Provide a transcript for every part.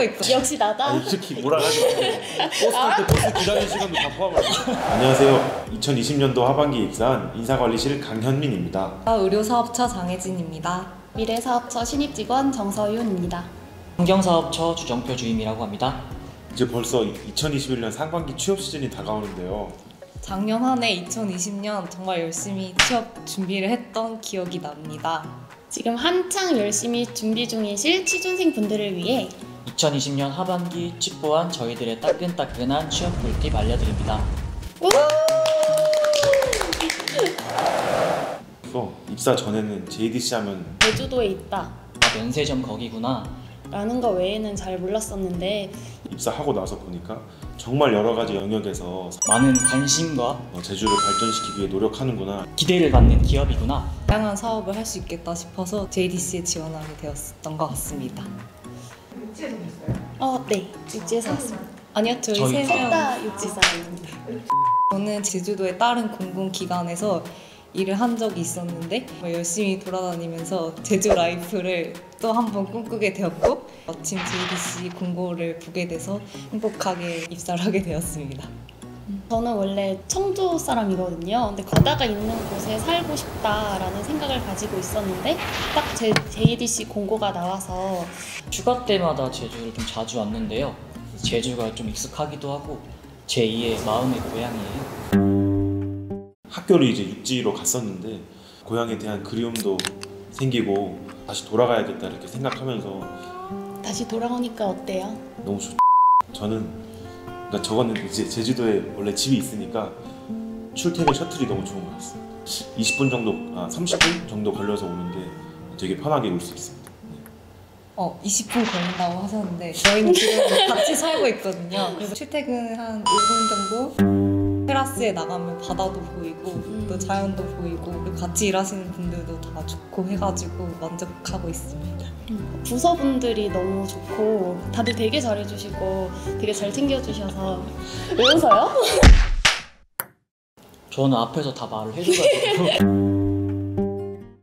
있고. 역시 나다. 아니 솔직히 뭐라 하지 마세요. 버스 탈 때 버스 기다리는 시간도 다 포함을 해요. 안녕하세요. 2020년도 하반기 입사한 인사관리실 강현민입니다. 의료사업처 장혜진입니다. 미래사업처 신입직원 정서윤입니다. 환경사업처 주정표 주임이라고 합니다. 이제 벌써 2021년 상반기 취업 시즌이 다가오는데요. 작년 한 해 2020년 정말 열심히 취업 준비를 했던 기억이 납니다. 지금 한창 열심히 준비 중이실 취준생 분들을 위해 2020년 하반기 취뽀한 저희들의 따끈따끈한 취업 꿀팁 알려드립니다. 입사 전에는 JDC 하면 제주도에 있다 아, 면세점 거기구나 라는 거 외에는 잘 몰랐었는데 입사하고 나서 보니까 정말 여러 가지 영역에서 많은 관심과 제주를 발전시키기 위해 노력하는구나. 기대를 받는 기업이구나. 다양한 사업을 할 수 있겠다 싶어서 JDC에 지원하게 되었던 것 같습니다. 육지에서 했어요? 네, 육지에서 왔습니다. 아니요, 저희 저희 세 명. 다 육지사입니다. 저는 제주도의 다른 공공기관에서 일을 한 적이 있었는데 열심히 돌아다니면서 제주 라이프를 또 한 번 꿈꾸게 되었고 마침 JDC 공고를 보게 돼서 행복하게 입사를 하게 되었습니다. 저는 원래 청주 사람이거든요. 근데 거다가 있는 곳에 살고 싶다라는 생각을 가지고 있었는데 딱 제 JDC 공고가 나와서 휴가 때마다 제주를 좀 자주 왔는데요. 제주가 좀 익숙하기도 하고 제2의 마음의 고향이에요. 학교를 이제 육지로 갔었는데 고향에 대한 그리움도 생기고 다시 돌아가야겠다 이렇게 생각하면서 다시 돌아오니까 어때요? 너무 좋. 저는 그러니까 저거는 이제 제주도에 원래 집이 있으니까 출퇴근 셔틀이 너무 좋은 것 같습니다. 20분 정도, 30분 정도 걸려서 오는데 되게 편하게 올 수 있습니다. 20분 걸린다고 하셨는데 저희는 지금 같이 살고 있거든요. 그래서 출퇴근 한 5분 정도 테라스에 나가면 바다도 보이고 또 자연도 보이고 그리고 같이 일하시는 분들도 다 좋고 해가지고 만족하고 있습니다. 부서분들이 너무 좋고 다들 되게 잘해주시고 되게 잘 챙겨주셔서. 왜 웃어요? 저는 앞에서 다 말을 해줘가지고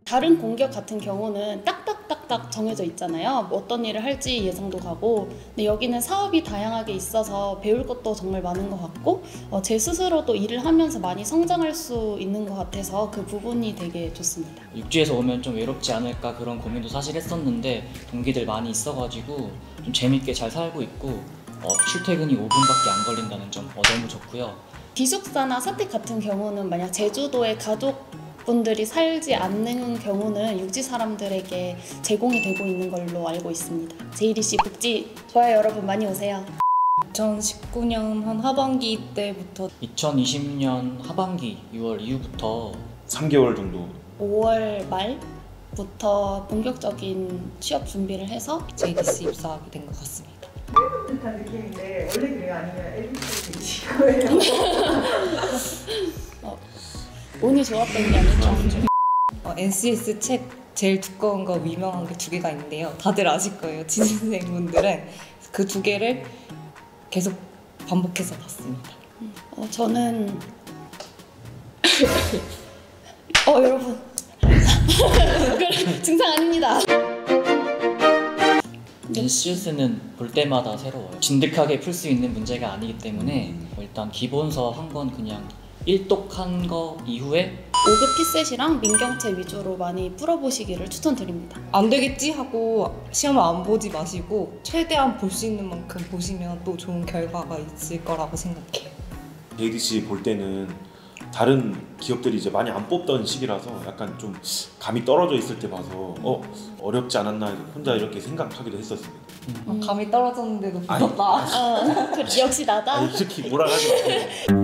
다른 공기업 같은 경우는 딱딱딱딱 정해져 있잖아요. 뭐 어떤 일을 할지 예상도 가고. 근데 여기는 사업이 다양하게 있어서 배울 것도 정말 많은 것 같고 제 스스로도 일을 하면서 많이 성장할 수 있는 것 같아서 그 부분이 되게 좋습니다. 육지에서 오면 좀 외롭지 않을까 그런 고민도 사실 했었는데 동기들 많이 있어가지고 좀 재밌게 잘 살고 있고 출퇴근이 5분밖에 안 걸린다는 점 너무 좋고요. 기숙사나 사택 같은 경우는 만약 제주도에 가족분들이 살지 않는 경우는 육지 사람들에게 제공이 되고 있는 걸로 알고 있습니다. JDC 복지 좋아요 여러분 많이 오세요. 2019년 한 하반기 때부터 2020년 하반기 6월 이후부터 3개월 정도 5월 말부터 본격적인 취업 준비를 해서 JDC 입사하게 된 것 같습니다. 듯한 느낌인데 원래 그래요? 아니면 엘리트 되신 거예요? 운이 좋았던 게 아니죠. NCS 책 제일 두꺼운 거 유명한 게 2개가 있는데요. 다들 아실 거예요. 지진생분들은 그 2개를 계속 반복해서 봤습니다. 저는 여러분 증상 아닙니다. NCS는 볼 때마다 새로워요. 진득하게 풀 수 있는 문제가 아니기 때문에 일단 기본서 한 권 그냥 일독한 거 이후에 5급 피셋이랑 민경채 위주로 많이 풀어보시기를 추천드립니다. 안 되겠지 하고 시험을 안 보지 마시고 최대한 볼 수 있는 만큼 보시면 또 좋은 결과가 있을 거라고 생각해요. JDC 볼 때는 다른 기업들이 이제 많이 안 뽑던 시기라서 약간 좀 감이 떨어져 있을 때 봐서 어렵지 않았나 혼자 이렇게 생각하기도 했었습니다. 감이 떨어졌는데도 붙었다. 역시 나다. 아니 솔직히 뭐라 하지 마세요.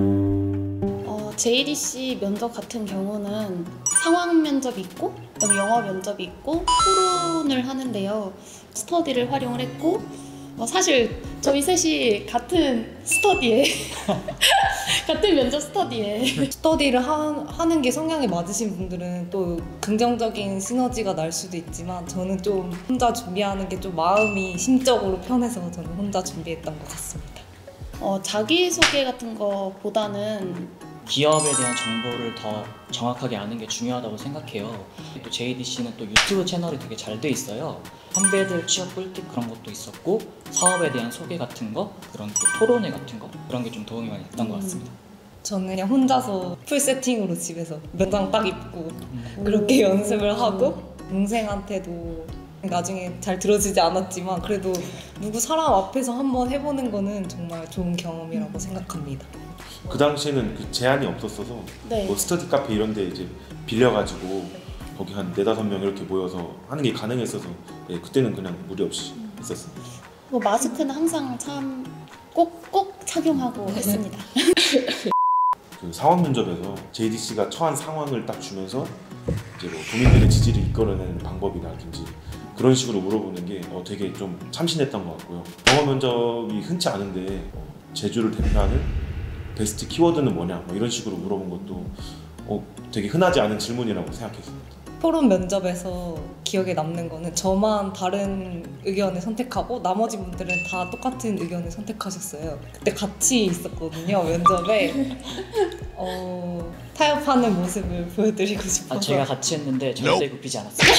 JDC 면접 같은 경우는 상황 면접이 있고 그다음에 영어 면접이 있고 토론을 하는데요. 스터디를 활용을 했고 사실 저희 셋이 같은 스터디에 같은 면접 스터디에 스터디를 하는 게 성향에 맞으신 분들은 또 긍정적인 시너지가 날 수도 있지만 저는 좀 혼자 준비하는 게 좀 마음이 심적으로 편해서 저는 혼자 준비했던 것 같습니다. 자기소개 같은 거보다는 기업에 대한 정보를 더 정확하게 아는 게 중요하다고 생각해요. 또 JDC는 또 유튜브 채널이 되게 잘 돼 있어요. 선배들 취업 꿀팁 그런 것도 있었고 사업에 대한 소개 같은 거, 그런 또 토론회 같은 거 그런 게 좀 도움이 많이 됐던 것 같습니다. 저는 그냥 혼자서 풀 세팅으로 집에서 면장 딱 입고 그렇게 연습을 하고 동생한테도 나중에 잘 들어지지 않았지만 그래도 누구 사람 앞에서 한번 해보는 거는 정말 좋은 경험이라고 생각합니다. 그 당시에는 그 제한이 없었어서 네. 뭐 스터디 카페 이런 데 이제 빌려가지고 거기 한 4-5명 이렇게 모여서 하는 게 가능했어서 예, 그때는 그냥 무리 없이 했었습니다. 뭐 마스크는 항상 참 꼭 착용하고 했습니다. 그 상황 면접에서 JDC가 처한 상황을 딱 주면서 이제 뭐 도민들의 지지를 이끌어내는 방법이라든지 그런 식으로 물어보는 게 되게 좀 참신했던 것 같고요. 영어 면접이 흔치 않은데 제주를 대표하는 베스트 키워드는 뭐냐 뭐 이런 식으로 물어본 것도 되게 흔하지 않은 질문이라고 생각했습니다. 토론 면접에서 기억에 남는 거는 저만 다른 의견을 선택하고 나머지 분들은 다 똑같은 의견을 선택하셨어요. 그때 같이 있었거든요, 면접에. 타협하는 모습을 보여드리고 싶어서. 제가 같이 했는데 절대 굽히지 않았어요.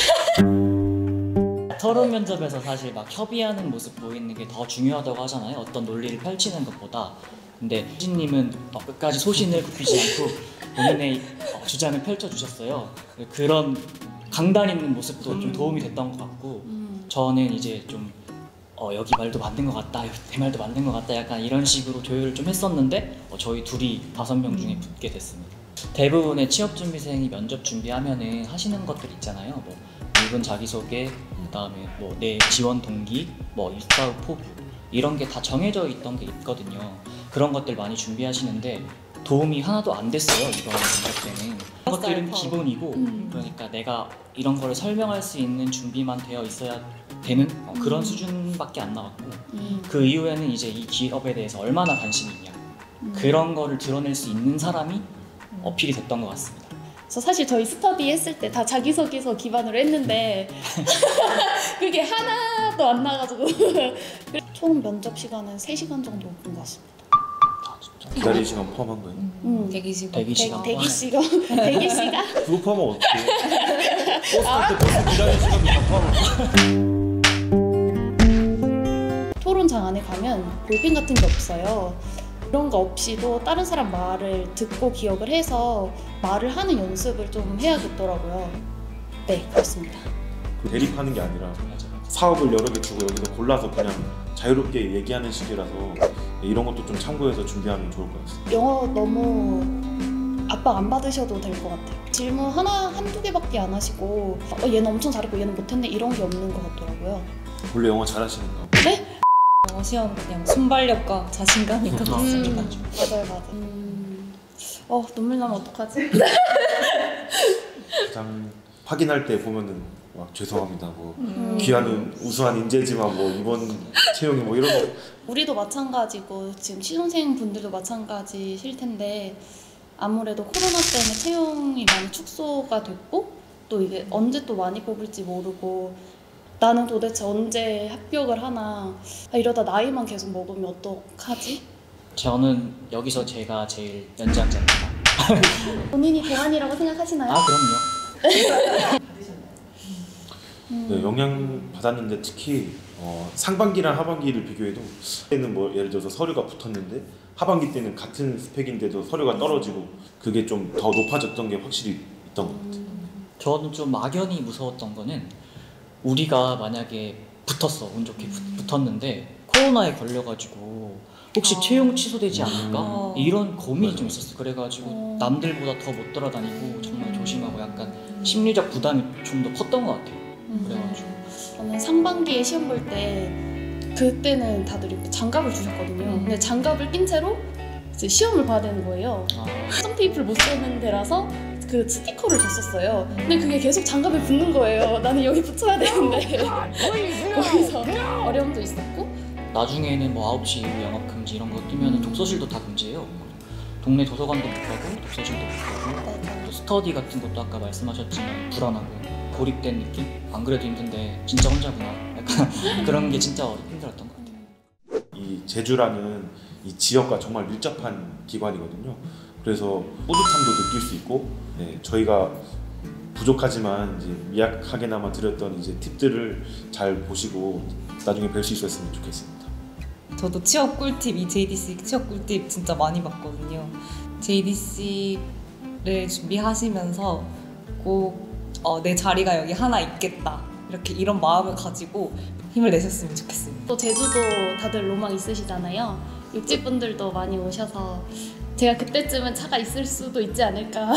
토론 면접에서 사실 막 협의하는 모습 보이는 게 더 중요하다고 하잖아요. 어떤 논리를 펼치는 것보다. 근데 수진님은 끝까지 소신을 굽히지 않고 본인의 주장을 펼쳐주셨어요. 그런 강단 있는 모습도 좀 도움이 됐던 것 같고 저는 이제 좀 여기 말도 맞는 것 같다, 내 말도 맞는 것 같다 약간 이런 식으로 조율을 좀 했었는데 저희 둘이 5명 중에 붙게 됐습니다. 대부분의 취업준비생이 면접 준비하면은 하시는 것들 있잖아요. 뭐 굵은 자기소개, 그다음에 뭐 내 지원 동기, 뭐 일사 후 포부 이런 게 다 정해져 있던 게 있거든요. 그런 것들 많이 준비하시는데 도움이 하나도 안 됐어요, 이번 면접 때는. 그런 것들은 기본이고 그러니까 내가 이런 거를 설명할 수 있는 준비만 되어 있어야 되는 그런 수준밖에 안 나왔고 그 이후에는 이제 이 기업에 대해서 얼마나 관심이 있냐 그런 거를 드러낼 수 있는 사람이 어필이 됐던 것 같습니다. 저 사실 저희 스터디 했을 때 다 자기소개서 기반으로 했는데 그게 하나도 안 나가지고 총 면접 시간은 3시간 정도 본 것 같습니다. 기다리는 시간 포함한 거예요? 대기 시간. 대기 시간. 대기 시간? 대기 시간? 그거 포함하면 어떡해? 버스 탈 때 버스 기다리는 시간도 다 포함하고. 토론장 안에 가면 볼펜 같은 게 없어요. 그런 거 없이도 다른 사람 말을 듣고 기억을 해서 말을 하는 연습을 좀 해야겠더라고요. 네, 그렇습니다. 대립하는 게 아니라 사업을 여러 개 주고 여기서 골라서 그냥 자유롭게 얘기하는 식이라서 이런 것도 좀 참고해서 준비하면 좋을 것 같습니다. 영어 너무 압박 안 받으셔도 될 것 같아요. 질문 한두 개밖에 안 하시고 얘는 엄청 잘했고 얘는 못했네 이런 게 없는 것 같더라고요. 원래 영어 잘하시니까. 네? 시험 그냥 순발력과 자신감이 끝났습니다. 맞아요. 눈물 나면 어떡하지? 가장 확인할 때 보면은 막 죄송합니다 뭐 귀한 우수한 인재지만 뭐 이번 채용이 뭐 이런 거 우리도 마찬가지고 지금 시선생 분들도 마찬가지실 텐데 아무래도 코로나 때문에 채용이 많이 축소가 됐고 또 이게 언제 또 많이 뽑을지 모르고 나는 도대체 언제 합격을 하나 이러다 나이만 계속 먹으면 어떡하지? 저는 여기서 제가 제일 연장자입니다. 본인이 대안이라고 생각하시나요? 그럼요. 네, 영향 받았는데 특히 상반기랑 하반기를 비교해도 그때는 뭐 예를 들어서 서류가 붙었는데 하반기 때는 같은 스펙인데도 서류가 떨어지고 그게 좀 더 높아졌던 게 확실히 있던 것 같아요. 저는 좀 막연히 무서웠던 거는 우리가 만약에 운 좋게 붙었는데 코로나에 걸려가지고 혹시 채용 취소되지 않을까? 이런 고민이 좀 있었어요. 그래가지고 남들보다 더 못 돌아다니고 정말 조심하고 약간 심리적 부담이 좀 더 컸던 것 같아요. 그래가지고 저는 상반기에 시험 볼 때 그때는 다들 이렇게 장갑을 주셨거든요. 근데 장갑을 낀 채로 이제 시험을 봐야 되는 거예요. 화장 테이프를 못 쓰는 데라서 그 스티커를 줬었어요. 근데 그게 계속 장갑에 붙는 거예요. 나는 여기 붙여야 되는데 거기서 어려움도 있었고 나중에는 뭐 9시 이후 영업 금지 이런 거 뜨면 독서실도 다 금지예요. 동네 도서관도 못 가고 독서실도 못 가고 또 스터디 같은 것도 아까 말씀하셨지만 불안하고 고립된 느낌? 안 그래도 힘든데 진짜 혼자구나 약간 그런 게 진짜 힘들었던 것 같아요. 이 제주라는 이 지역과 정말 밀접한 기관이거든요. 그래서 뿌듯함도 느낄 수 있고 저희가 부족하지만 이제 미약하게나마 드렸던 이제 팁들을 잘 보시고 나중에 뵐 수 있었으면 좋겠습니다. 저도 취업 꿀팁, 이 JDC 취업 꿀팁 진짜 많이 봤거든요. JDC를 준비하시면서 꼭 내 자리가 여기 하나 있겠다, 이렇게 이런 마음을 가지고 힘을 내셨으면 좋겠습니다. 또 제주도 다들 로망 있으시잖아요. 육지분들도 많이 오셔서 제가 그때쯤은 차가 있을 수도 있지 않을까.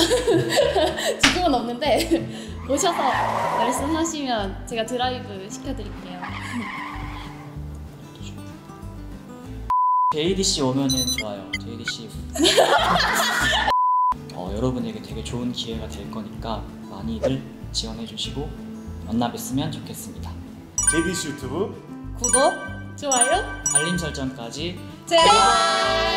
지금은 없는데 오셔서 말씀하시면 제가 드라이브 시켜드릴게요. JDC 오면은 좋아요. JDC 여러분에게 되게 좋은 기회가 될 거니까 많이들 지원해 주시고 만나 뵀으면 좋겠습니다. JDC 유튜브 구독, 좋아요? 알림 설정까지 제발!